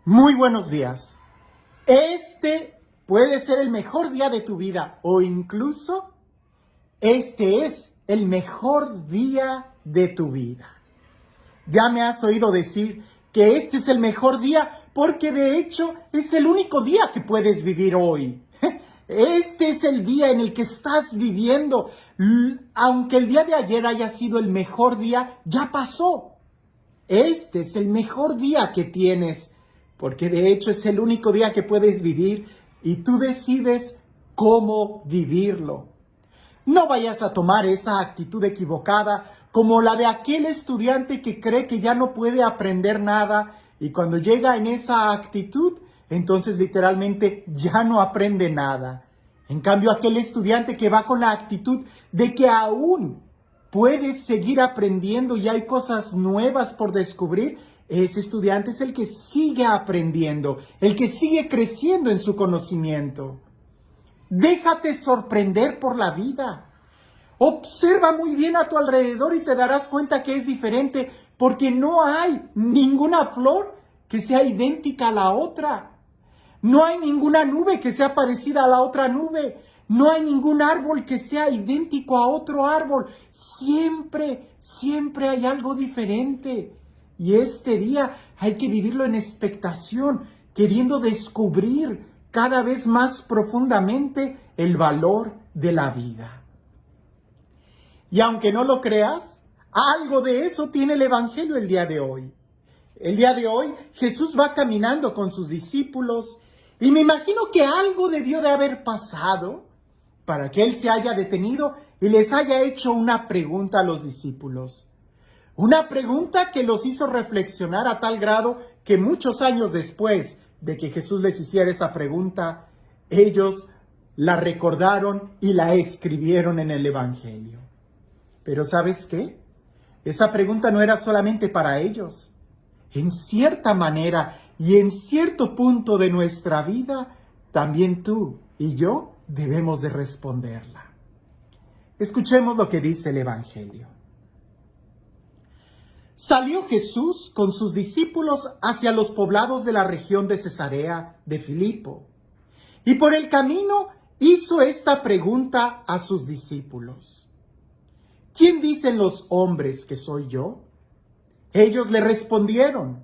Muy buenos días. Este puede ser el mejor día de tu vida o incluso este es el mejor día de tu vida. Ya me has oído decir que este es el mejor día porque de hecho es el único día que puedes vivir hoy. Este es el día en el que estás viviendo. Aunque el día de ayer haya sido el mejor día, ya pasó. Este es el mejor día que tienes, porque de hecho es el único día que puedes vivir y tú decides cómo vivirlo. No vayas a tomar esa actitud equivocada como la de aquel estudiante que cree que ya no puede aprender nada y cuando llega en esa actitud, entonces literalmente ya no aprende nada. En cambio, aquel estudiante que va con la actitud de que aún puedes seguir aprendiendo y hay cosas nuevas por descubrir, ese estudiante es el que sigue aprendiendo, el que sigue creciendo en su conocimiento. Déjate sorprender por la vida. Observa muy bien a tu alrededor y te darás cuenta que es diferente porque no hay ninguna flor que sea idéntica a la otra. No hay ninguna nube que sea parecida a la otra nube. No hay ningún árbol que sea idéntico a otro árbol. Siempre hay algo diferente. Y este día hay que vivirlo en expectación, queriendo descubrir cada vez más profundamente el valor de la vida. Y aunque no lo creas, algo de eso tiene el Evangelio el día de hoy. El día de hoy Jesús va caminando con sus discípulos y me imagino que algo debió de haber pasado para que Él se haya detenido y les haya hecho una pregunta a los discípulos. Una pregunta que los hizo reflexionar a tal grado que muchos años después de que Jesús les hiciera esa pregunta, ellos la recordaron y la escribieron en el Evangelio. Pero ¿sabes qué? Esa pregunta no era solamente para ellos. En cierta manera y en cierto punto de nuestra vida, también tú y yo debemos de responderla. Escuchemos lo que dice el Evangelio. Salió Jesús con sus discípulos hacia los poblados de la región de Cesarea de Filipo, y por el camino hizo esta pregunta a sus discípulos. ¿Quién dicen los hombres que soy yo? Ellos le respondieron,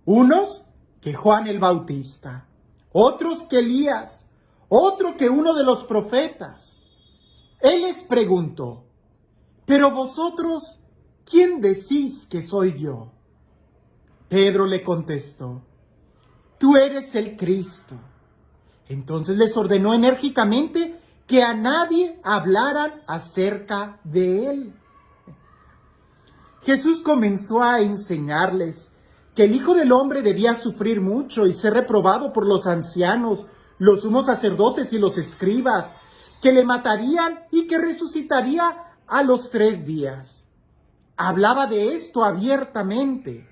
unos que Juan el Bautista, otros que Elías, otro que uno de los profetas. Él les preguntó, ¿pero vosotros quién decís que soy yo? Pedro le contestó, tú eres el Cristo. Entonces les ordenó enérgicamente que a nadie hablaran acerca de él. Jesús comenzó a enseñarles que el Hijo del Hombre debía sufrir mucho y ser reprobado por los ancianos, los sumos sacerdotes y los escribas, que le matarían y que resucitaría a los 3 días. Hablaba de esto abiertamente.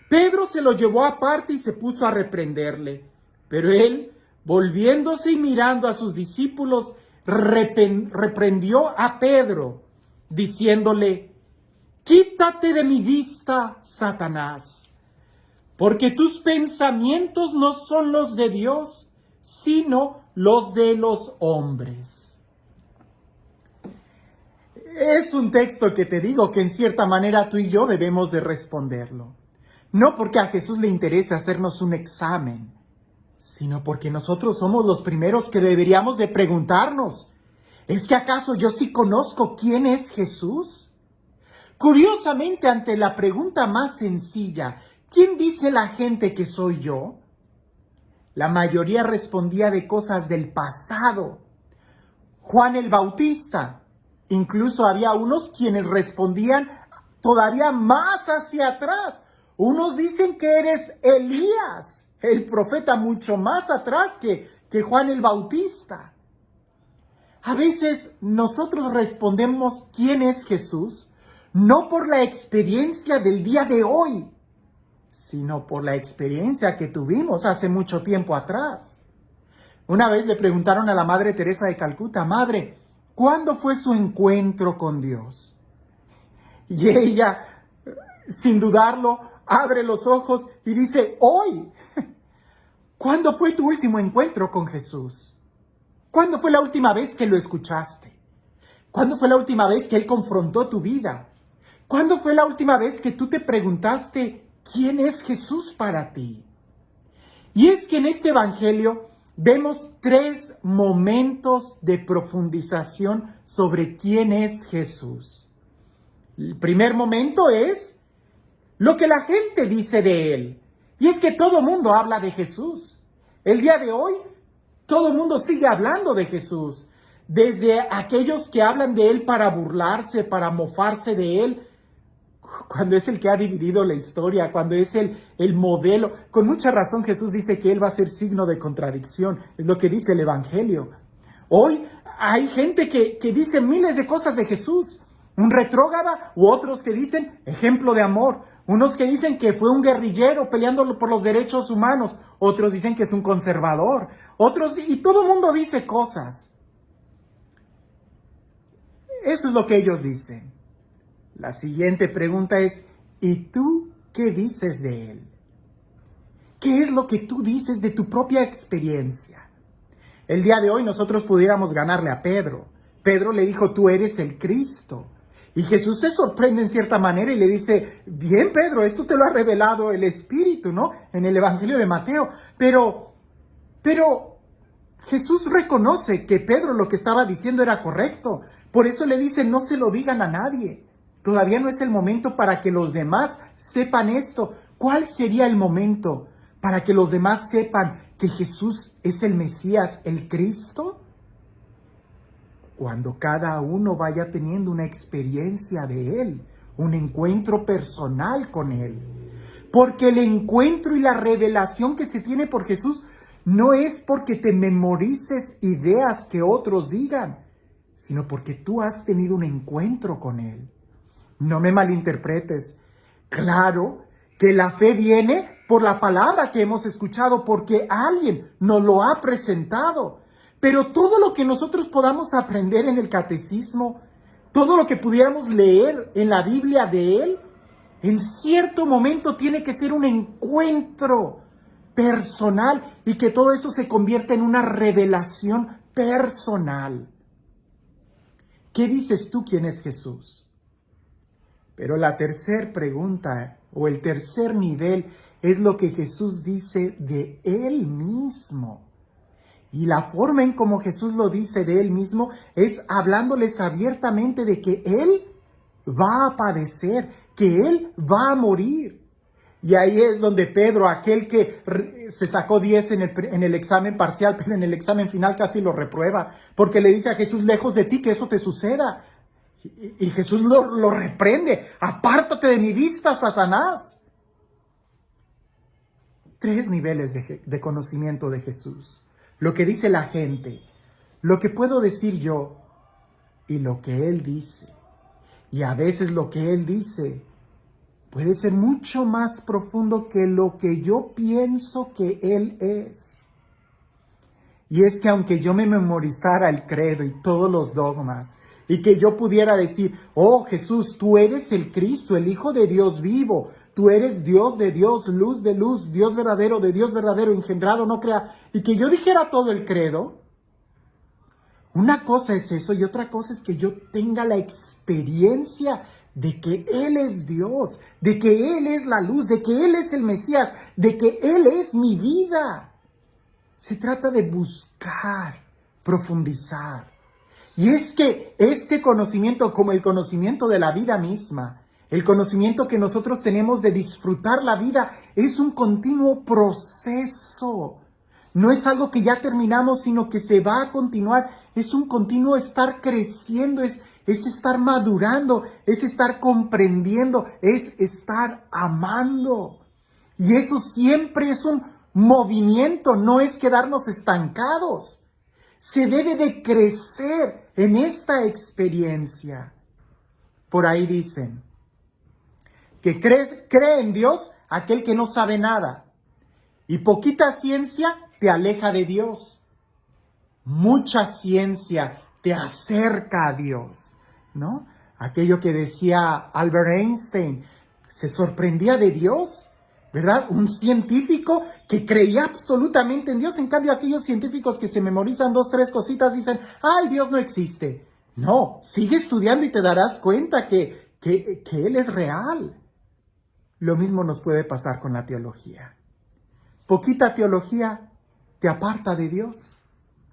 Pedro se lo llevó aparte y se puso a reprenderle, pero él, volviéndose y mirando a sus discípulos, reprendió a Pedro, diciéndole, quítate de mi vista, Satanás, porque tus pensamientos no son los de Dios, sino los de los hombres. Es un texto que te digo que en cierta manera tú y yo debemos de responderlo. No porque a Jesús le interese hacernos un examen, sino porque nosotros somos los primeros que deberíamos de preguntarnos, ¿es que acaso yo sí conozco quién es Jesús? Curiosamente, ante la pregunta más sencilla, ¿quién dice la gente que soy yo? La mayoría respondía de cosas del pasado. Juan el Bautista. Incluso había unos quienes respondían todavía más hacia atrás. Unos dicen que eres Elías, el profeta mucho más atrás que Juan el Bautista. A veces nosotros respondemos quién es Jesús, no por la experiencia del día de hoy, sino por la experiencia que tuvimos hace mucho tiempo atrás. Una vez le preguntaron a la Madre Teresa de Calcuta, Madre, ¿cuándo fue su encuentro con Dios? Y ella, sin dudarlo, abre los ojos y dice, hoy. ¿Cuándo fue tu último encuentro con Jesús? ¿Cuándo fue la última vez que lo escuchaste? ¿Cuándo fue la última vez que Él confrontó tu vida? ¿Cuándo fue la última vez que tú te preguntaste quién es Jesús para ti? Y es que en este evangelio vemos 3 momentos de profundización sobre quién es Jesús. El primer momento es lo que la gente dice de Él. Y es que todo el mundo habla de Jesús. El día de hoy, todo el mundo sigue hablando de Jesús. Desde aquellos que hablan de Él para burlarse, para mofarse de Él, cuando es el que ha dividido la historia, cuando es el modelo. Con mucha razón Jesús dice que Él va a ser signo de contradicción. Es lo que dice el Evangelio. Hoy hay gente que dice miles de cosas de Jesús. Un retrógrada u otros que dicen ejemplo de amor. Unos que dicen que fue un guerrillero peleando por los derechos humanos. Otros dicen que es un conservador. Otros, y todo el mundo dice cosas. Eso es lo que ellos dicen. La siguiente pregunta es, ¿y tú qué dices de Él? ¿Qué es lo que tú dices de tu propia experiencia? El día de hoy nosotros pudiéramos ganarle a Pedro. Pedro le dijo, tú eres el Cristo. Y Jesús se sorprende en cierta manera y le dice, bien Pedro, esto te lo ha revelado el Espíritu, ¿no? En el Evangelio de Mateo. Pero Jesús reconoce que Pedro lo que estaba diciendo era correcto. Por eso le dice, no se lo digan a nadie. Todavía no es el momento para que los demás sepan esto. ¿Cuál sería el momento para que los demás sepan que Jesús es el Mesías, el Cristo? Cuando cada uno vaya teniendo una experiencia de Él, un encuentro personal con Él. Porque el encuentro y la revelación que se tiene por Jesús no es porque te memorices ideas que otros digan, sino porque tú has tenido un encuentro con Él. No me malinterpretes. Claro que la fe viene por la palabra que hemos escuchado, porque alguien nos lo ha presentado. Pero todo lo que nosotros podamos aprender en el catecismo, todo lo que pudiéramos leer en la Biblia de Él, en cierto momento tiene que ser un encuentro personal y que todo eso se convierta en una revelación personal. ¿Qué dices tú quién es Jesús? Pero la tercera pregunta o el tercer nivel es lo que Jesús dice de Él mismo. Y la forma en cómo Jesús lo dice de Él mismo es hablándoles abiertamente de que Él va a padecer, que Él va a morir. Y ahí es donde Pedro, aquel que se sacó 10 en el examen parcial, pero en el examen final casi lo reprueba, porque le dice a Jesús, lejos de ti que eso te suceda. Y Jesús lo reprende. Apártate de mi vista, Satanás. 3 niveles de conocimiento de Jesús. Lo que dice la gente, lo que puedo decir yo y lo que Él dice. Y a veces lo que Él dice puede ser mucho más profundo que lo que yo pienso que Él es. Y es que aunque yo me memorizara el credo y todos los dogmas, y que yo pudiera decir, oh Jesús, tú eres el Cristo, el Hijo de Dios vivo, tú eres Dios de Dios, luz de luz, Dios verdadero de Dios verdadero, engendrado, no crea, y que yo dijera todo el credo, una cosa es eso y otra cosa es que yo tenga la experiencia de que Él es Dios, de que Él es la luz, de que Él es el Mesías, de que Él es mi vida. Se trata de buscar, profundizar. Y es que este conocimiento, como el conocimiento de la vida misma, el conocimiento que nosotros tenemos de disfrutar la vida, es un continuo proceso. No es algo que ya terminamos, sino que se va a continuar. Es un continuo estar creciendo, es estar madurando, es estar comprendiendo, es estar amando. Y eso siempre es un movimiento, no es quedarnos estancados. Se debe de crecer en esta experiencia. Por ahí dicen que cree en Dios aquel que no sabe nada. Y poquita ciencia te aleja de Dios. Mucha ciencia te acerca a Dios, ¿no? Aquello que decía Albert Einstein, se sorprendía de Dios. ¿verdad? Un científico que creía absolutamente en Dios. En cambio, aquellos científicos que se memorizan 2, 3 cositas dicen, ¡ay, Dios no existe! No, sigue estudiando y te darás cuenta que Él es real. Lo mismo nos puede pasar con la teología. Poquita teología te aparta de Dios.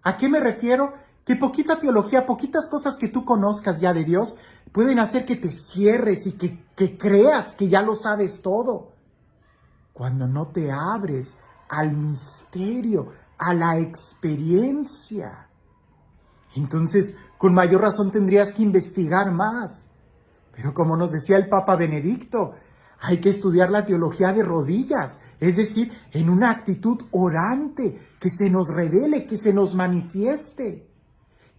¿A qué me refiero? Que poquita teología, poquitas cosas que tú conozcas ya de Dios, pueden hacer que te cierres y que creas que ya lo sabes todo. Cuando no te abres al misterio, a la experiencia. Entonces, con mayor razón tendrías que investigar más. Pero como nos decía el Papa Benedicto, hay que estudiar la teología de rodillas, es decir, en una actitud orante, que se nos revele, que se nos manifieste.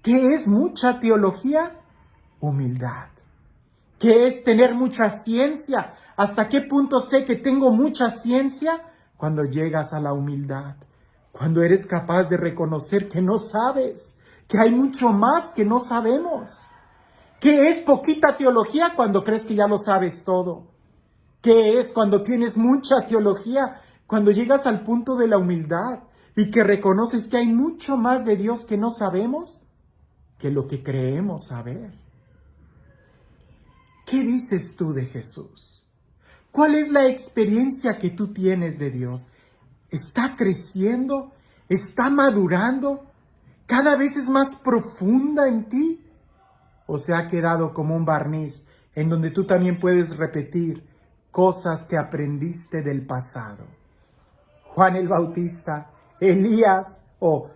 ¿Qué es mucha teología? Humildad. ¿Qué es tener mucha ciencia? ¿Hasta qué punto sé que tengo mucha ciencia? Cuando llegas a la humildad, cuando eres capaz de reconocer que no sabes, que hay mucho más que no sabemos. ¿Qué es poquita teología? Cuando crees que ya lo sabes todo. ¿Qué es cuando tienes mucha teología? Cuando llegas al punto de la humildad y que reconoces que hay mucho más de Dios que no sabemos que lo que creemos saber. ¿Qué dices tú de Jesús? ¿Cuál es la experiencia que tú tienes de Dios? ¿Está creciendo? ¿Está madurando? ¿Cada vez es más profunda en ti? ¿O se ha quedado como un barniz en donde tú también puedes repetir cosas que aprendiste del pasado? Juan el Bautista, Elías o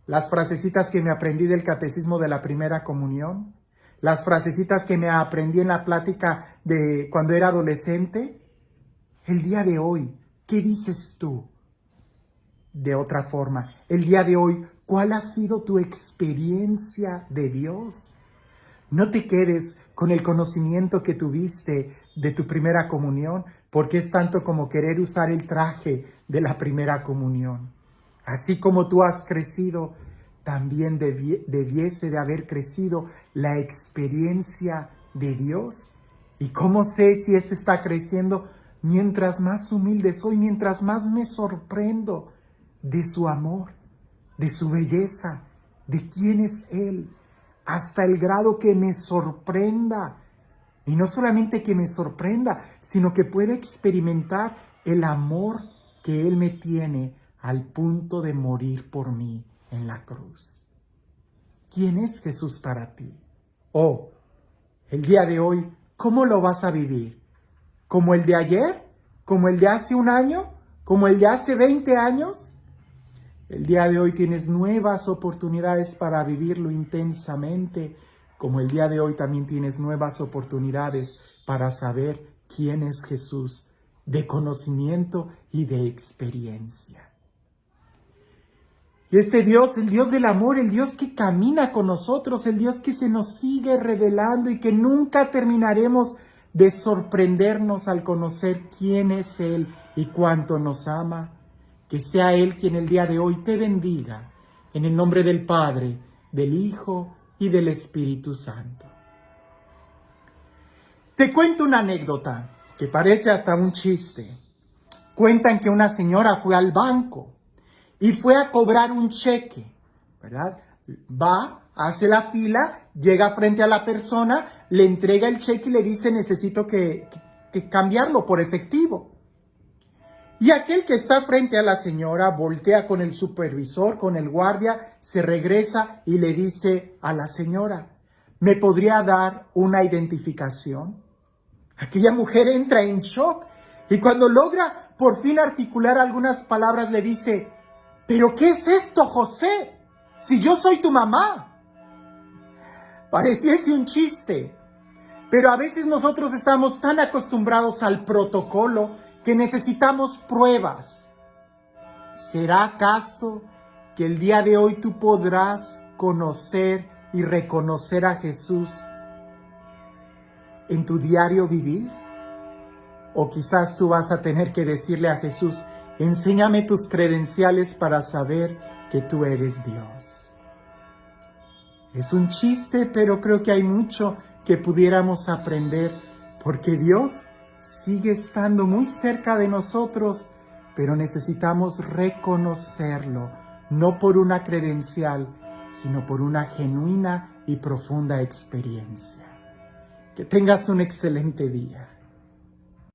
las frasecitas que me aprendí del catecismo de la primera comunión, las frasecitas que me aprendí en la plática de cuando era adolescente. El día de hoy, ¿qué dices tú? De otra forma, el día de hoy, ¿cuál ha sido tu experiencia de Dios? No te quedes con el conocimiento que tuviste de tu primera comunión, porque es tanto como querer usar el traje de la primera comunión. Así como tú has crecido, también debiese de haber crecido la experiencia de Dios. ¿Y cómo sé si éste está creciendo? Mientras más humilde soy, mientras más me sorprendo de su amor, de su belleza, de quién es Él, hasta el grado que me sorprenda. Y no solamente que me sorprenda, sino que pueda experimentar el amor que Él me tiene al punto de morir por mí en la cruz. ¿Quién es Jesús para ti? Oh, el día de hoy, ¿cómo lo vas a vivir? ¿Como el de ayer? ¿Como el de hace un año? ¿Como el de hace 20 años? El día de hoy tienes nuevas oportunidades para vivirlo intensamente, como el día de hoy también tienes nuevas oportunidades para saber quién es Jesús, de conocimiento y de experiencia. Y este Dios, el Dios del amor, el Dios que camina con nosotros, el Dios que se nos sigue revelando y que nunca terminaremos de sorprendernos al conocer quién es Él y cuánto nos ama. Que sea Él quien el día de hoy te bendiga, en el nombre del Padre, del Hijo y del Espíritu Santo. Te cuento una anécdota que parece hasta un chiste. Cuentan que una señora fue al banco y fue a cobrar un cheque, ¿verdad? Va, hace la fila, llega frente a la persona, le entrega el cheque y le dice, necesito que cambiarlo por efectivo. Y aquel que está frente a la señora voltea con el supervisor, con el guardia, se regresa y le dice a la señora, ¿me podría dar una identificación? Aquella mujer entra en shock y cuando logra por fin articular algunas palabras le dice, ¿pero qué es esto, José? Si yo soy tu mamá. Pareciese un chiste, pero a veces nosotros estamos tan acostumbrados al protocolo que necesitamos pruebas. ¿Será acaso que el día de hoy tú podrás conocer y reconocer a Jesús en tu diario vivir? O quizás tú vas a tener que decirle a Jesús, enséñame tus credenciales para saber que tú eres Dios. Es un chiste, pero creo que hay mucho que pudiéramos aprender, porque Dios sigue estando muy cerca de nosotros, pero necesitamos reconocerlo, no por una credencial, sino por una genuina y profunda experiencia. Que tengas un excelente día.